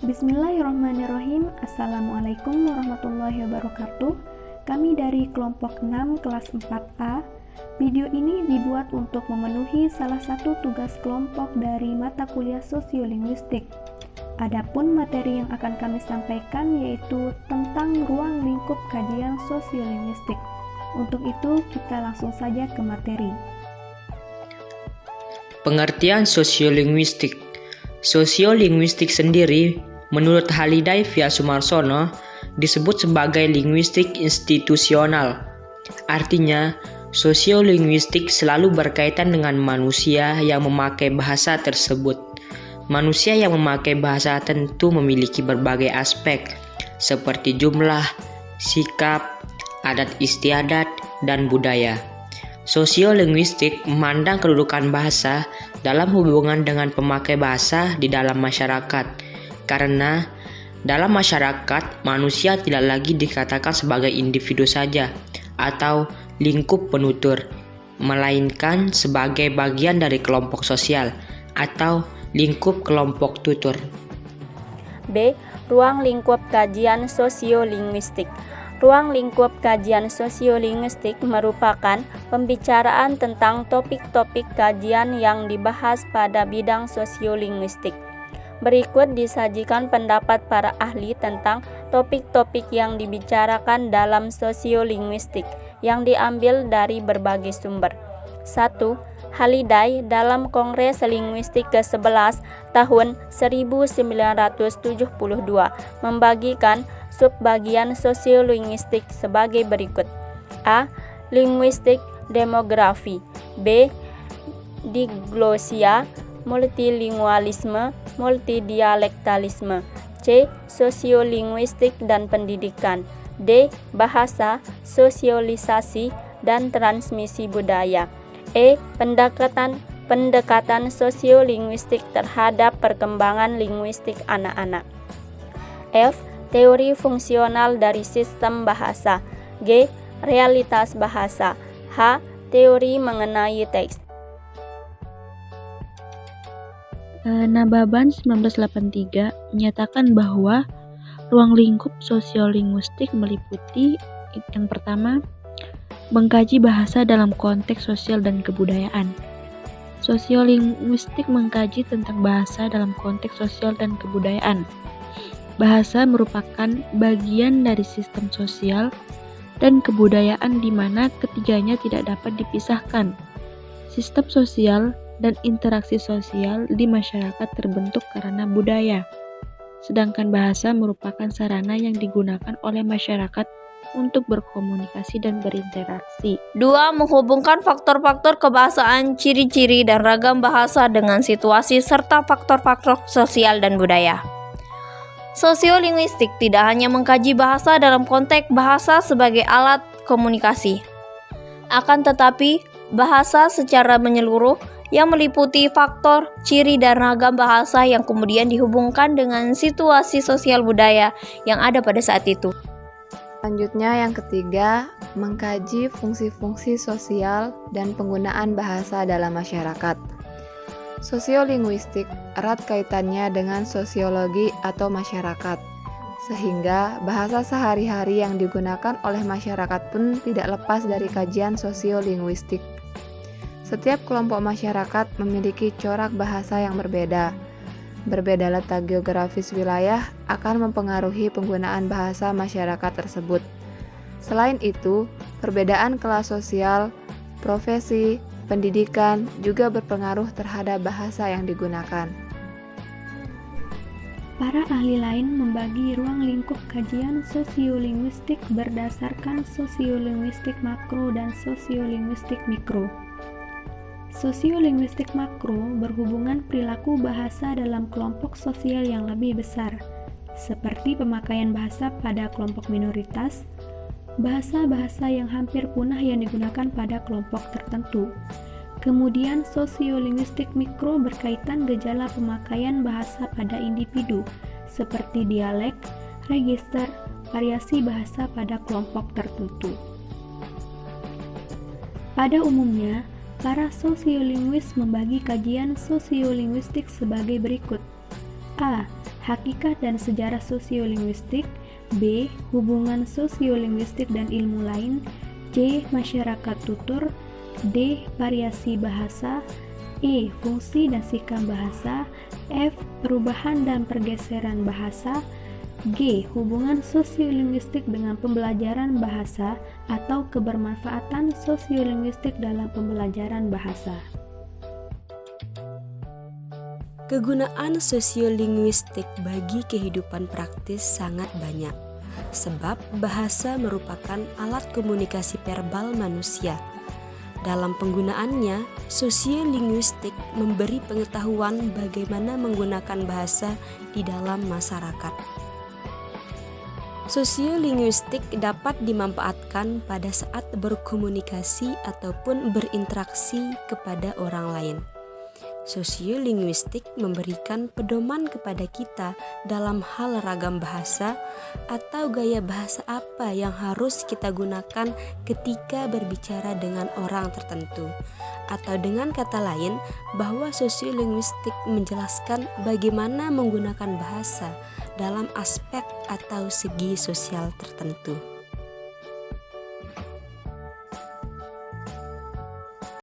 Bismillahirrahmanirrahim. Assalamualaikum warahmatullahi wabarakatuh. Kami dari kelompok 6 kelas 4A. Video ini dibuat untuk memenuhi salah satu tugas kelompok dari mata kuliah sosiolinguistik. Adapun materi yang akan kami sampaikan yaitu tentang ruang lingkup kajian sosiolinguistik. Untuk itu kita langsung saja ke materi. Pengertian sosiolinguistik. Sosiolinguistik sendiri, menurut Haliday Vyasumarsono, disebut sebagai linguistik institusional. Artinya, sosiolinguistik selalu berkaitan dengan manusia yang memakai bahasa tersebut. Manusia yang memakai bahasa tentu memiliki berbagai aspek, seperti jumlah, sikap, adat istiadat, dan budaya. Sosiolinguistik memandang kedudukan bahasa dalam hubungan dengan pemakai bahasa di dalam masyarakat, karena dalam masyarakat manusia tidak lagi dikatakan sebagai individu saja atau lingkup penutur, melainkan sebagai bagian dari kelompok sosial atau lingkup kelompok tutur. B. Ruang lingkup kajian sosiolinguistik. Ruang lingkup kajian sosiolinguistik merupakan pembicaraan tentang topik-topik kajian yang dibahas pada bidang sosiolinguistik. Berikut disajikan pendapat para ahli tentang topik-topik yang dibicarakan dalam sosiolinguistik yang diambil dari berbagai sumber. 1. Haliday dalam Kongres Linguistik ke-11 tahun 1972 membagikan subbagian sosiolinguistik sebagai berikut. A. Linguistik demografi. B. Diglosia, multilingualisme, multidialektalisme. C. Sosiolinguistik dan pendidikan. D. Bahasa, sosialisasi, dan transmisi budaya. E. Pendekatan sosiolinguistik terhadap perkembangan linguistik anak-anak. F. Teori fungsional dari sistem bahasa. G. Realitas bahasa. H. Teori mengenai teks. Nababan 1983 menyatakan bahwa ruang lingkup sosiolinguistik meliputi yang pertama, mengkaji bahasa dalam konteks sosial dan kebudayaan. Sosiolinguistik mengkaji tentang bahasa dalam konteks sosial dan kebudayaan. Bahasa merupakan bagian dari sistem sosial dan kebudayaan di mana ketiganya tidak dapat dipisahkan. Sistem sosial dan interaksi sosial di masyarakat terbentuk karena budaya, sedangkan bahasa merupakan sarana yang digunakan oleh masyarakat untuk berkomunikasi dan berinteraksi. 2. Menghubungkan faktor-faktor kebahasaan, ciri-ciri dan ragam bahasa dengan situasi serta faktor-faktor sosial dan budaya. Sosiolinguistik tidak hanya mengkaji bahasa dalam konteks bahasa sebagai alat komunikasi, akan tetapi bahasa secara menyeluruh yang meliputi faktor, ciri, dan ragam bahasa yang kemudian dihubungkan dengan situasi sosial budaya yang ada pada saat itu. Selanjutnya yang ketiga, mengkaji fungsi-fungsi sosial dan penggunaan bahasa dalam masyarakat. Sosiolinguistik erat kaitannya dengan sosiologi atau masyarakat, sehingga bahasa sehari-hari yang digunakan oleh masyarakat pun tidak lepas dari kajian sosiolinguistik. Setiap kelompok masyarakat memiliki corak bahasa yang berbeda. Berbeda letak geografis wilayah akan mempengaruhi penggunaan bahasa masyarakat tersebut. Selain itu, perbedaan kelas sosial, profesi, pendidikan juga berpengaruh terhadap bahasa yang digunakan. Para ahli lain membagi ruang lingkup kajian sosiolinguistik berdasarkan sosiolinguistik makro dan sosiolinguistik mikro. Sosiolinguistik makro berhubungan perilaku bahasa dalam kelompok sosial yang lebih besar, seperti pemakaian bahasa pada kelompok minoritas, bahasa-bahasa yang hampir punah yang digunakan pada kelompok tertentu. Kemudian sosiolinguistik mikro berkaitan gejala pemakaian bahasa pada individu, seperti dialek, register, variasi bahasa pada kelompok tertentu. Pada umumnya, para sosiolinguis membagi kajian sosiolinguistik sebagai berikut. A. Hakikat dan sejarah sosiolinguistik. B. Hubungan sosiolinguistik dan ilmu lain. C. Masyarakat tutur. D. Variasi bahasa. E. Fungsi dan sikap bahasa. F. Perubahan dan pergeseran bahasa. G. Hubungan sosiolinguistik dengan pembelajaran bahasa atau kebermanfaatan sosiolinguistik dalam pembelajaran bahasa. Kegunaan sosiolinguistik bagi kehidupan praktis sangat banyak, sebab bahasa merupakan alat komunikasi verbal manusia. Dalam penggunaannya, sosiolinguistik memberi pengetahuan bagaimana menggunakan bahasa di dalam masyarakat. Sosiolinguistik dapat dimanfaatkan pada saat berkomunikasi ataupun berinteraksi kepada orang lain. Sosiolinguistik memberikan pedoman kepada kita dalam hal ragam bahasa atau gaya bahasa apa yang harus kita gunakan ketika berbicara dengan orang tertentu. Atau dengan kata lain, bahwa sosiolinguistik menjelaskan bagaimana menggunakan bahasa dalam aspek atau segi sosial tertentu.